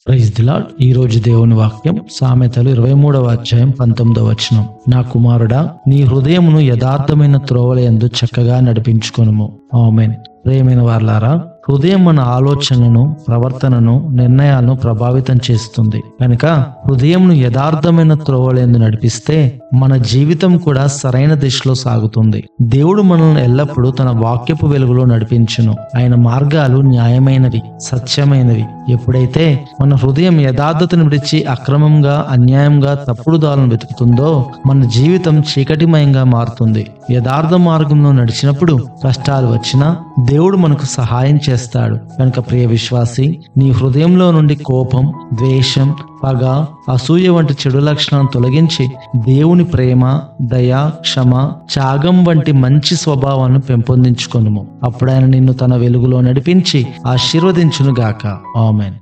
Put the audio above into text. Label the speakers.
Speaker 1: Praise the lord. ఈ రోజు దేవుని వాక్యం సామెతలు 23వ అధ్యాయం 19వ వచనం. నా కుమారుడా, నీ హృదయమును యథార్థమైన త్రోవల యందు చక్కగా నడిపించుకొనుము. ఆమేన్. ప్రియమైన వారలారా, హృదయం మన ఆలోచనలను, ప్రవర్తనను, నిర్ణయాలను ప్రభావితం చేస్తుంది. కనుక హృదయంను యథార్థమైన త్రోవలందు నడిపిస్తే మన జీవితం కూడా సరైన దిశలో సాగుతుంది. దేవుడు మనల్ని ఎల్లప్పుడూ తన వాక్యపు వెలుగులో నడిపించును. ఆయన మార్గాలు న్యాయమైనవి, సత్యమైనవి. ఎప్పుడైతే మన హృదయం యథార్థతను విడిచి అక్రమంగా, అన్యాయంగా, తప్పుడు దారులను వెతుకుతుందో మన జీవితం చీకటిమయంగా మారుతుంది. యథార్థ మార్గంలో నడిచినప్పుడు కష్టాలు వచ్చినా దేవుడు మనకు సహాయం చేస్తాడు. కనుక ప్రియ విశ్వాసి, నీ హృదయంలో నుండి కోపం, ద్వేషం, పగ, అసూయ వంటి చెడు లక్షణాలను తొలగించి దేవుని ప్రేమ, దయ, క్షమ, త్యాగం వంటి మంచి స్వభావాలను పెంపొందించుకొనుము. అప్పుడు ఆయన నిన్ను తన వెలుగులో నడిపించి ఆశీర్వదించునుగాక. ఆమేన్.